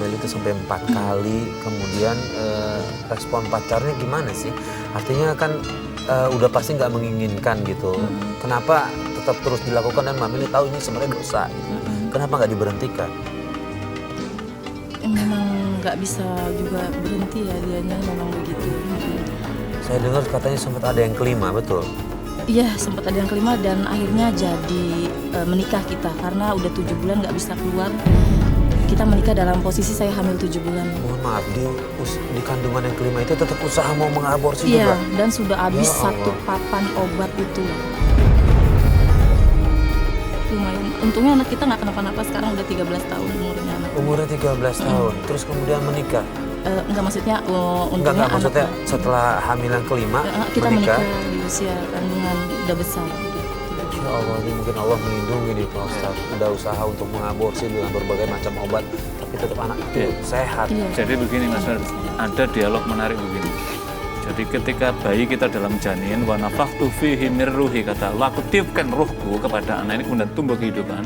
Meli itu sampai 4 kali, kemudian respon pacarnya gimana sih? Artinya kan udah pasti nggak menginginkan gitu. Kenapa tetap terus dilakukan dan Mbak Meli tahu ini sebenarnya dosa? Kenapa nggak diberhentikan? Memang nggak bisa juga berhenti ya, dianya memang begitu. Saya dengar katanya sempat ada yang kelima, betul? Iya, sempat ada yang kelima dan akhirnya jadi menikah kita karena udah 7 bulan nggak bisa keluar. Kita menikah dalam posisi saya hamil 7 bulan. Mohon maaf, di kandungan yang kelima itu tetap usaha mau mengaborsi Iya, juga? dan sudah habis Ya 1 Allah. papan obat itu. Lumayan. Untungnya anak kita nggak kenapa-napa, sekarang udah 13 tahun umurnya anak. Umurnya 13 tahun, terus kemudian menikah? Enggak, maksudnya untungnya Enggak, maksudnya anak setelah hamil yang kelima kita menikah? menikah di usia kandungan udah besar. Ya Allah, ini mungkin Allah melindungi nih Pak Ustaz. Udah usaha untuk mengaborsi dengan berbagai macam obat, tapi tetap anak itu sehat. Iya. Jadi begini Mas Fer, ada dialog menarik begini. Jadi ketika bayi kita dalam janin, wa nafakhtu fihi mir ruhi, kata Allah, aku tiupkan ruhku kepada anak ini kemudian tumbuh kehidupan.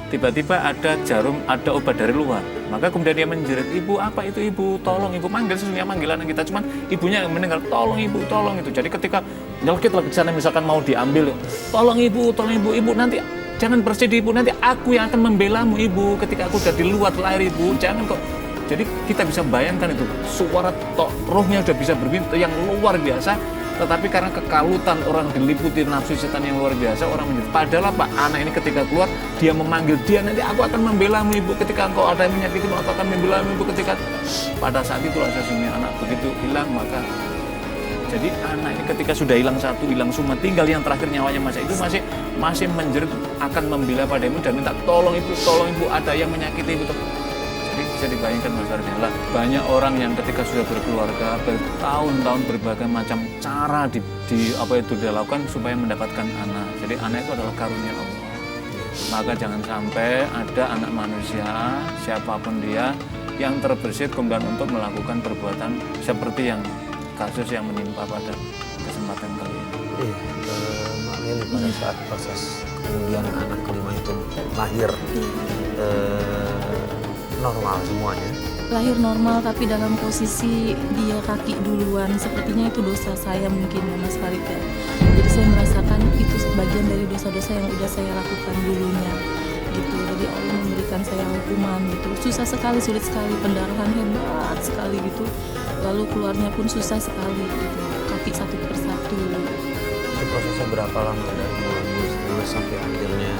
Tiba-tiba ada jarum, ada obat dari luar. Maka kemudian dia menjerit, ibu apa itu ibu, tolong ibu, manggil sesungguhnya manggil anak kita. Cuman ibunya yang mendengar, tolong ibu, tolong itu. Jadi ketika nyelkit lagi ke sana misalkan mau diambil, tolong ibu, ibu nanti jangan bersedih ibu, nanti aku yang akan membelamu ibu ketika aku udah di luar lahir ibu, jangan kok. Jadi kita bisa bayangkan itu, suara rohnya udah bisa berbintu yang luar biasa. Tetapi karena kekalutan orang diliputi nafsu setan yang luar biasa, orang menjadi padahal apa? Anak ini ketika keluar, dia memanggil dia, nanti aku akan membelamu ibu ketika engkau ada yang menyakitimu, aku akan membelamu ibu ketika pada saat itulah sesungguhnya anak begitu hilang. Maka jadi anak ini ketika sudah hilang satu, hilang semua, tinggal yang terakhir nyawanya itu masih menjerit akan membela padamu dan minta tolong ibu, ada yang menyakiti ibu. Jadi bisa dibayangkan Mas Ardian lah, banyak orang yang ketika sudah berkeluarga bertahun-tahun berbagai macam cara dilakukan supaya mendapatkan anak. Jadi anak itu adalah karunia Allah. Maka jangan sampai ada anak manusia siapapun dia yang terbersit kemudian untuk melakukan perbuatan seperti yang kasus yang menimpa pada kesempatan kali ini. Iya, Mbak Meli pada saat proses kemudian anak kelima itu lahir, normal semuanya? Lahir normal, tapi dalam posisi dia kaki duluan. Sepertinya itu dosa saya mungkin ya Mas Farid ya. Jadi saya merasakan itu sebagian dari dosa-dosa yang udah saya lakukan dulunya gitu. Jadi Allah memberikan saya hukuman gitu. Susah sekali, sulit sekali, pendarahan hebat sekali gitu. Lalu keluarnya pun susah sekali gitu. Kaki satu persatu. Itu prosesnya berapa lama dari mulai sampai akhirnya?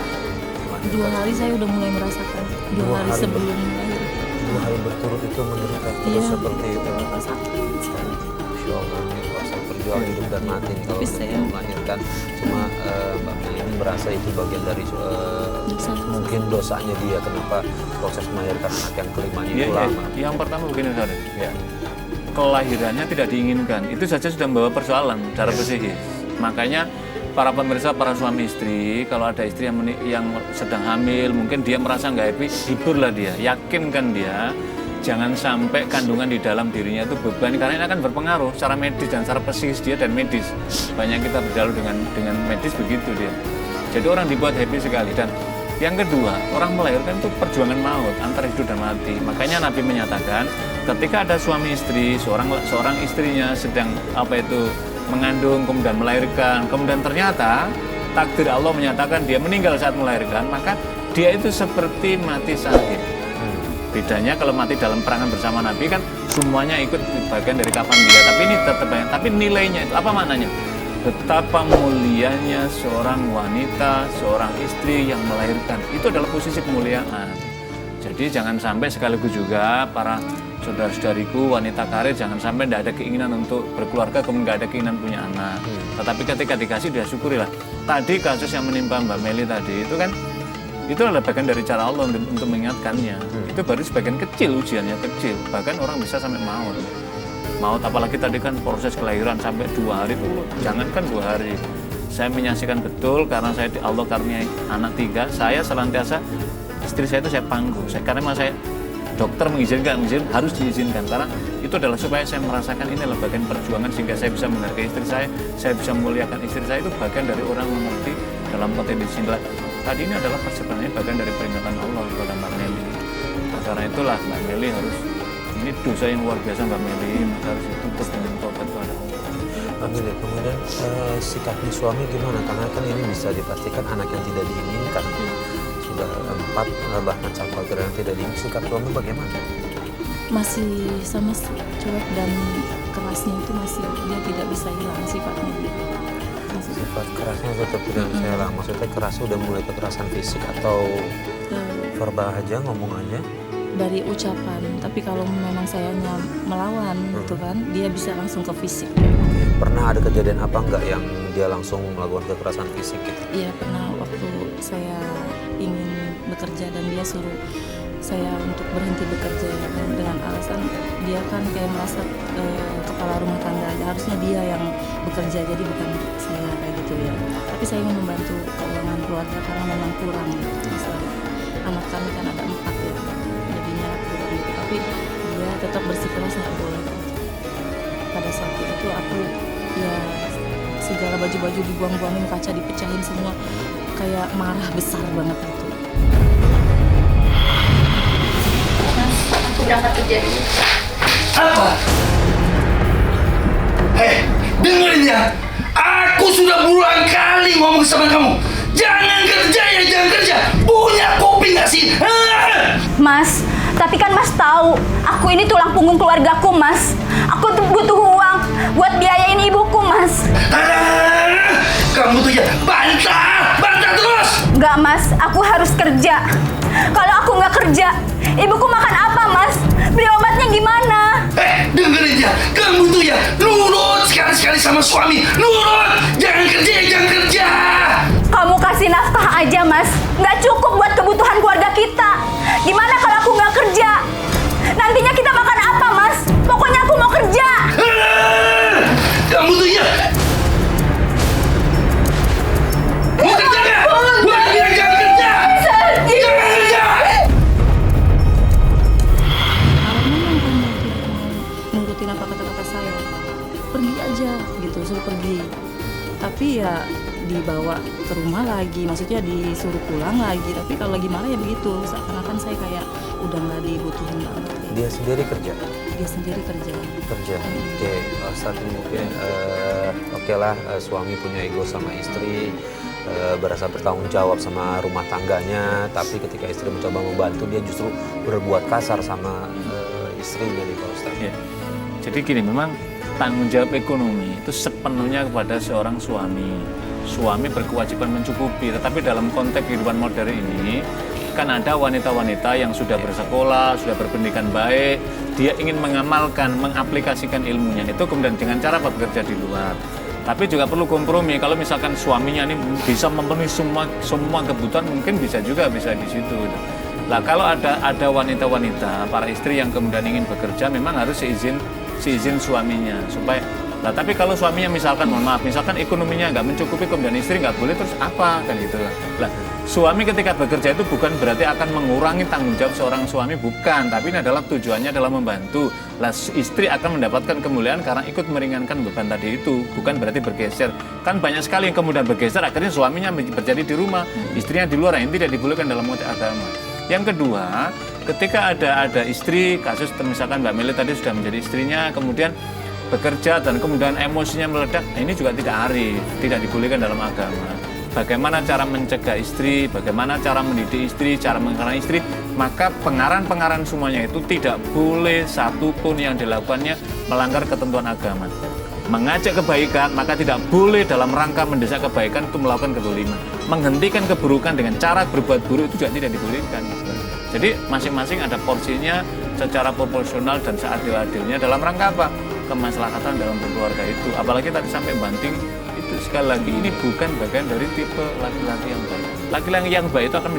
2 hari saya udah mulai merasakan. 2 hari sebelum lahir. 2 hari berturut itu menderita terus seperti itu. Sakit sekali. Masya Allah, ini kuasa berjuang hidup dan mati nih kalau Bisa, untuk melahirkan. Cuma Mbak Meli ini merasa itu bagian dari mungkin dosanya dia, kenapa proses melahirkan anak yang kelimanya itu lama. Yang pertama begini Ustaz. Ya. Kelahirannya tidak diinginkan, itu saja sudah membawa persoalan secara psikis. Makanya para pemirsa, para suami istri, kalau ada istri yang sedang hamil, mungkin dia merasa nggak happy, hiburlah dia, yakinkan dia, jangan sampai kandungan di dalam dirinya itu beban, karena ini akan berpengaruh secara medis dan secara psikis dia dan medis. Banyak kita berjalan dengan medis begitu dia. Jadi orang dibuat happy sekali. Dan yang kedua, orang melahirkan itu perjuangan maut antara hidup dan mati. Makanya Nabi menyatakan, ketika ada suami istri, seorang istrinya sedang mengandung, kemudian melahirkan, kemudian ternyata takdir Allah menyatakan dia meninggal saat melahirkan, maka dia itu seperti mati syahid. Bedanya kalau mati dalam perangan bersama Nabi kan semuanya ikut bagian dari kafan dia, tapi ini tetap banyak. Tapi nilainya itu apa maknanya? Betapa mulianya seorang wanita, seorang istri yang melahirkan, itu adalah posisi kemuliaan. Jadi jangan sampai sekaligus juga para saudara-saudariku wanita karir, jangan sampai tidak ada keinginan untuk berkeluarga kemudian tidak ada keinginan punya anak. Tetapi ketika dikasih dia syukurilah. Tadi kasus yang menimpa Mbak Meli tadi itu kan itu adalah bagian dari cara Allah untuk mengingatkannya. Itu baru sebagian kecil, ujiannya kecil, bahkan orang bisa sampai maut, apalagi tadi kan proses kelahiran sampai 2 hari itu, jangankan 2 hari. Saya menyaksikan betul karena saya di Allah karuniai anak 3, saya senantiasa istri saya itu saya pangku, karena saya dokter mengizinkan, harus diizinkan karena itu adalah supaya saya merasakan ini adalah bagian perjuangan sehingga saya bisa menghargai istri saya bisa memuliakan istri saya, itu bagian dari orang mengerti dalam potensi. Tadi ini adalah sebenarnya bagian dari peringatan Allah kepada Mbak Meli. Karena itulah Mbak Meli harus, ini dosa yang luar biasa Mbak Meli, maka harus dituntut dengan tobat kepada Allah. Amin. Kemudian sikapnya suami gimana? Karena kan ini bisa dipastikan anak yang tidak diinginkan. Sudah 4 bahkan sampai yang tidak diinginkan. Sikap suami bagaimana? Masih sama cuek dan kerasnya itu masih dia tidak bisa hilang sifatnya. Masih Sifat kerasnya tetap tidak bisa hilang. Maksudnya kerasnya udah mulai kekerasan fisik atau verbal aja, ngomong aja? dari ucapan, tapi kalau memang sayanya melawan gitu kan, dia bisa langsung ke fisik. Pernah ada kejadian apa enggak yang dia langsung melakukan kekerasan fisik gitu? Iya, pernah waktu saya ingin bekerja dan dia suruh saya untuk berhenti bekerja ya kan, dengan alasan dia kan kayak merasa kepala rumah tangga, harusnya dia yang bekerja jadi bukan saya kayak gitu ya. Tapi saya ingin membantu keuangan keluarga karena memang kurang gitu. Misalnya anak kami kan ada 4 ya, jadinya kurang gitu. Tapi dia tetap bersikeras nggak boleh. Pada saat itu aku ya segala baju-baju dibuang-buangin, kaca dipecahin semua, kayak marah besar banget gitu. Aku berangkat kerja dulu. Apa? Dengerin ya. Aku sudah berulang kali ngomong sama kamu. Jangan kerja ya, jangan kerja. Punya kuping gak sih? Mas, tapi kan Mas tahu, aku ini tulang punggung keluargaku, Mas. Aku tuh butuh uang buat biayain ibuku, Mas. Kamu tuh ya bantah terus. Enggak, Mas, aku harus kerja. Kalau aku nggak kerja, ibuku makan apa, Mas? Beli obatnya gimana? Dengerin ya. Kamu tuh ya nurut sekali-sekali sama suami. Nurut. Jangan kerja ya, jangan kerja. Kamu kasih nafkah aja, Mas. Nggak cukup buat kebutuhan keluarga kita. Gimana kalau aku nggak kerja? Nantinya kita makan apa, Mas? Pokoknya aku mau kerja. Kamu tuh ya. Mau kerja nggak? Gua bilang jangan kerja. Jangan kerja. Kalau memang kamu tidak mau nurutin apa kata-kata saya, pergi aja gitu, suruh pergi. Tapi ya dibawa ke rumah lagi, maksudnya disuruh pulang lagi. Tapi kalau lagi marah ya begitu, seakan-akan saya kayak udah nggak dibutuhin banget. Dia sendiri kerja? Dia sendiri kerja. Oke, saat ini mungkin oke lah, suami punya ego sama istri, berasa bertanggung jawab sama rumah tangganya, tapi ketika istri mencoba membantu dia justru berbuat kasar sama istrinya nih Pak Ustadz. Ya. Jadi gini, memang tanggung jawab ekonomi itu sepenuhnya kepada seorang suami. Suami berkewajiban mencukupi, tetapi dalam konteks kehidupan modern ini kan ada wanita-wanita yang sudah bersekolah, sudah berpendidikan baik, dia ingin mengamalkan, mengaplikasikan ilmunya itu kemudian dengan cara bekerja di luar. Tapi juga perlu kompromi. Kalau misalkan suaminya ini bisa memenuhi semua kebutuhan, mungkin bisa di situ. Lah kalau ada wanita-wanita, para istri yang kemudian ingin bekerja, memang harus seizin suaminya supaya. Nah, tapi kalau suaminya misalkan, mohon maaf, misalkan ekonominya nggak mencukupi, kemudian istri nggak boleh, terus apa kan gitu lah. Suami ketika bekerja itu bukan berarti akan mengurangi tanggung jawab seorang suami, bukan. Tapi ini adalah tujuannya adalah membantu. Lah istri akan mendapatkan kemuliaan karena ikut meringankan beban tadi itu, bukan berarti bergeser. Kan banyak sekali yang kemudian bergeser, akhirnya suaminya berjadi di rumah, istrinya di luar, yang tidak dibolehkan dalam konteks agama. Yang kedua, ketika ada istri, kasus misalkan Mbak Meli tadi sudah menjadi istrinya, kemudian bekerja dan kemudian emosinya meledak, ini juga tidak arif, tidak dibolehkan dalam agama. Bagaimana cara mencegah istri, bagaimana cara mendidik istri, cara mengarahkan istri, maka pengaran-pengaran semuanya itu tidak boleh satupun yang dilakukannya melanggar ketentuan agama. Mengajak kebaikan, maka tidak boleh dalam rangka mendesak kebaikan itu melakukan kezaliman. Menghentikan keburukan dengan cara berbuat buruk itu juga tidak dibolehkan. Jadi masing-masing ada porsinya secara proporsional dan seadil-adilnya dalam rangka apa? Kemaslahatan dalam berkeluarga itu. Apalagi tadi sampai banting itu, sekali lagi ini bukan bagian dari tipe laki-laki yang baik. Laki-laki yang baik itu akan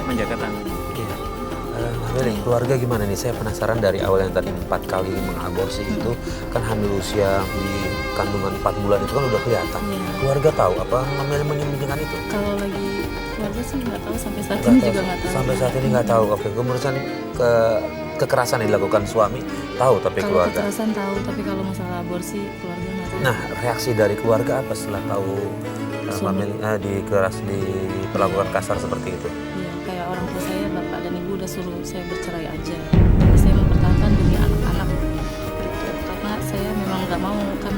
menjaga tanggung. Iya. Keluarga gimana nih? Saya penasaran dari awal yang tadi 4 kali mengaborsi itu kan hamil usia di kandungan 4 bulan itu kan udah kelihatan. Iya. Keluarga tahu apa menyembunyikan itu? Kalau lagi keluarga sih nggak tahu, sampai saat ini juga nggak tahu. Sampai saat ini nggak tahu. Oke, kemudian kekerasan yang dilakukan suami tahu, tapi Kalau keluarga. kekerasan tahu, tapi kalau masalah aborsi keluarga nggak tahu. Nah, reaksi dari keluarga apa setelah tahu Suami. diperlakukan kasar seperti itu? Iya, kayak orang tua saya, bapak dan ibu udah suruh saya bercerai aja. Tapi saya mempertahankan demi anak-anak gitu. Karena saya memang nggak mau kan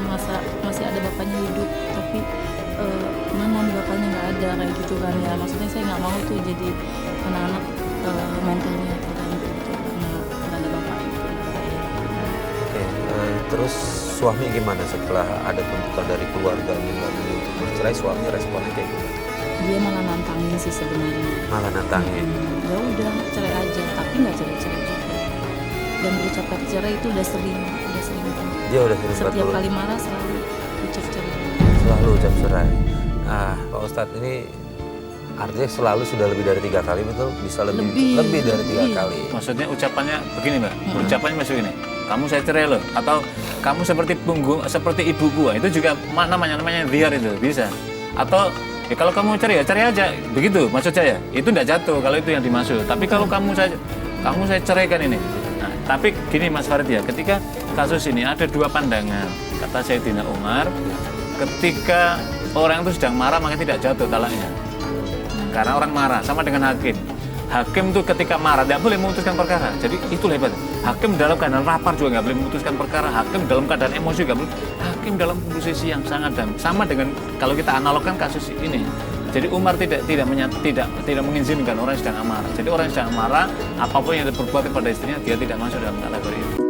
masih ada bapaknya hidup, tapi mana nih bapaknya nggak ada kayak gitu kan ya. Maksudnya saya nggak mau tuh jadi anak-anak mentalnya terganggu gitu karena ada bapak itu. Oke, terus suami gimana setelah ada tuntutan dari keluarganya Mbak Mili untuk bercerai? Suami responnya kayak gimana? Dia malah nantangin sih sebenarnya. Malah nantangin. Ya udah cerai aja, tapi nggak cerai-cerai juga. Dan berucap kata cerai itu udah sering banget. Dia udah sering Setiap banget kali marah selalu ucap cerai. selalu ucap cerai. Pak Ustadz, ini artinya selalu sudah lebih dari 3 kali, betul? Bisa lebih dari 3 Iya. kali. Maksudnya ucapannya begini Mbak, ucapannya masih begini, kamu saya cerai loh, atau kamu seperti ibu gua, itu juga namanya biar itu bisa. Atau ya kalau kamu cari ya cari aja, begitu maksud saya. Itu tidak jatuh kalau itu yang dimaksud. Tapi kalau kamu saya ceraikan ini. Nah, tapi gini Mas Farid ya, ketika kasus ini ada 2 pandangan. Kata Sayyidina Umar, ketika orang itu sedang marah maka tidak jatuh talaknya. Karena orang marah, sama dengan hakim. Hakim itu ketika marah tidak boleh memutuskan perkara. Jadi itu hebat. Hakim dalam keadaan lapar juga nggak boleh memutuskan perkara. Hakim dalam keadaan emosi juga boleh. Hakim dalam posisi yang sangat dalam. Sama dengan kalau kita analogkan kasus ini. Jadi Umar tidak mengizinkan orang yang sedang amarah. Jadi orang yang sedang marah, apapun yang berbuat kepada istrinya, dia tidak masuk dalam kategori itu.